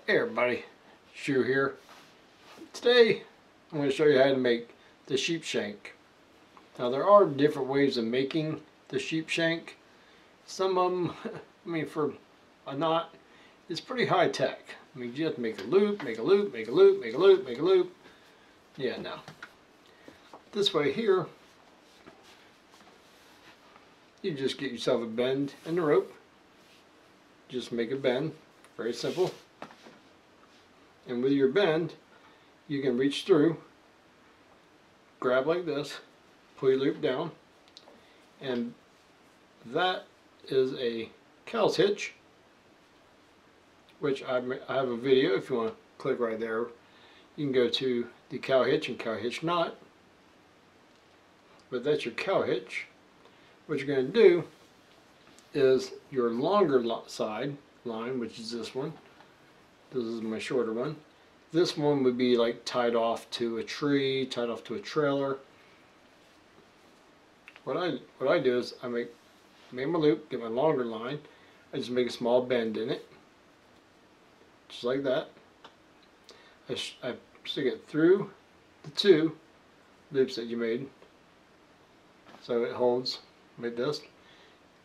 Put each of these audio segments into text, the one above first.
Hey everybody, Shu here. Today I'm going to show you how to make the sheepshank. Now there are different ways of making the sheepshank. Some of them, for a knot, it's pretty high tech. You have to make a loop, make a loop, make a loop, make a loop, make a loop. Yeah, no. This way here, you just get yourself a bend in the rope. Just make a bend, very simple. And with your bend, you can reach through, grab like this, pull your loop down, and that is a cow's hitch, which I have a video. If you want to click right there, you can go to the cow hitch and cow hitch knot. But that's your cow hitch. What you're going to do is your longer side line, which is this one. This is my shorter one. This one would be like tied off to a tree, tied off to a trailer. What I do is I make my loop, get my longer line. I just make a small bend in it, just like that. I stick it through the two loops that you made, so it holds like this.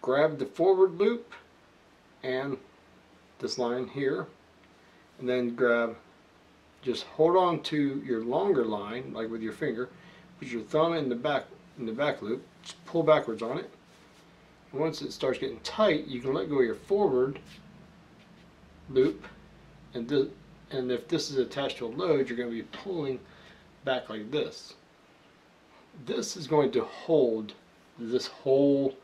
Grab the forward loop and this line here, and then just hold on to your longer line, like with your finger, put your thumb in the back loop, just pull backwards on it. And once it starts getting tight, you can let go of your forward loop, and if this is attached to a load, you're going to be pulling back like this. This is going to hold this whole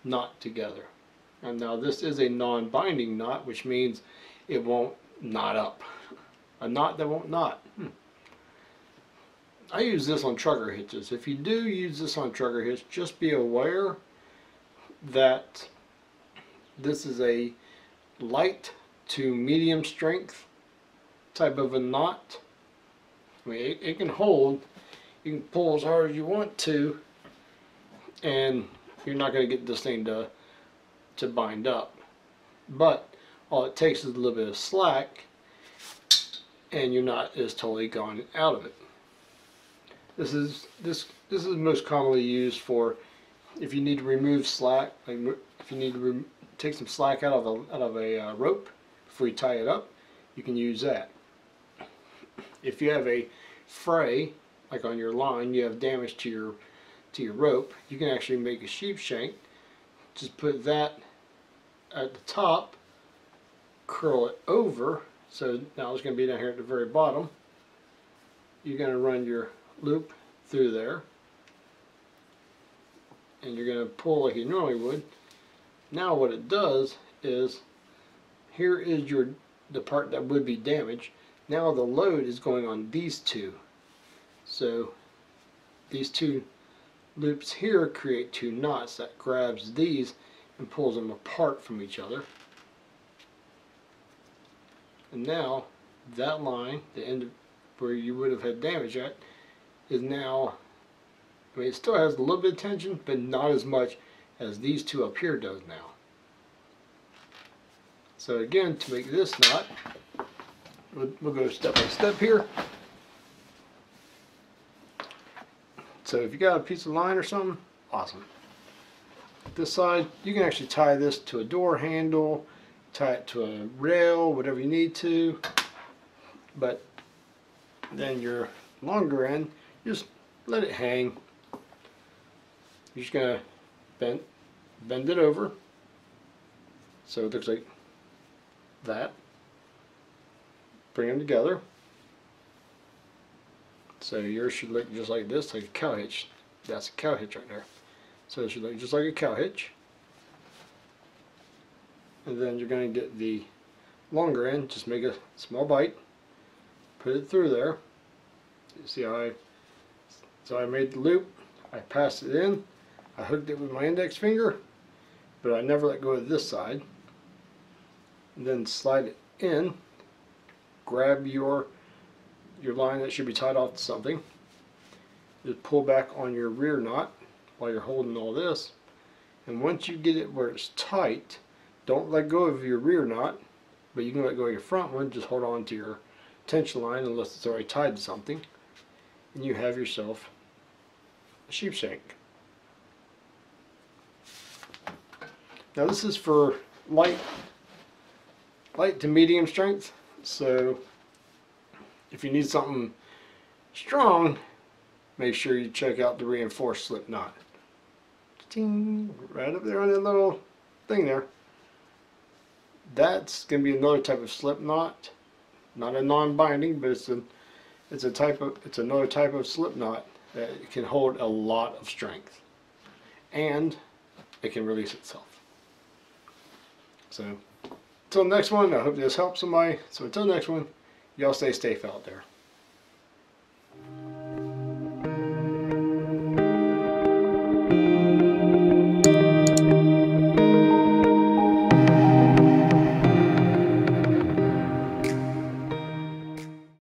knot together. And now this is a non-binding knot, which means it won't knot up. A knot that won't knot. I use this on trucker hitches. If you do use this on trucker hitch, just be aware that this is a light to medium strength type of a knot. It can hold. You can pull as hard as you want to, and you're not going to get this thing to bind up. But all it takes is a little bit of slack, and your knot is totally gone out of it. This is most commonly used for if you need to remove slack, like if you need to take some slack out of a rope before you tie it up, you can use that. If you have a fray, like on your line, you have damage to your rope, you can actually make a sheepshank. Just put that at the top, curl it over. So now it's going to be down here at the very bottom. You're going to run your loop through there, and you're going to pull like you normally would. Now what it does is, here is the part that would be damaged. Now the load is going on these two. So these two loops here create two knots that grabs these and pulls them apart from each other. And now that line, the end where you would have had damage at, is now, it still has a little bit of tension, but not as much as these two up here does now. So again, to make this knot, we'll go step by step here. So if you got a piece of line or something, awesome. This side, you can actually tie this to a door handle, tie it to a rail, whatever you need to. But then your longer end, just let it hang. You're just gonna bend it over so it looks like that. Bring them together. So yours should look just like this, like a cow hitch. That's a cow hitch right there. So it should look just like a cow hitch. And then you're going to get the longer end, just make a small bite, put it through there. You see how I made the loop, I passed it in, I hooked it with my index finger, but I never let go of this side. And then slide it in, grab your line that should be tied off to something, just pull back on your rear knot while you're holding all this, and once you get it where it's tight, don't let go of your rear knot, but you can let go of your front one. Just hold on to your tension line unless it's already tied to something, and you have yourself a sheepshank. Now this is for light to medium strength, so if you need something strong, make sure you check out the reinforced slip knot. Ding, right up there on that little thing there. That's going to be another type of slip knot, not a non-binding, but it's another type of slip knot that can hold a lot of strength, and it can release itself. So until next one, I hope this helps somebody. So until next one, y'all stay safe out there.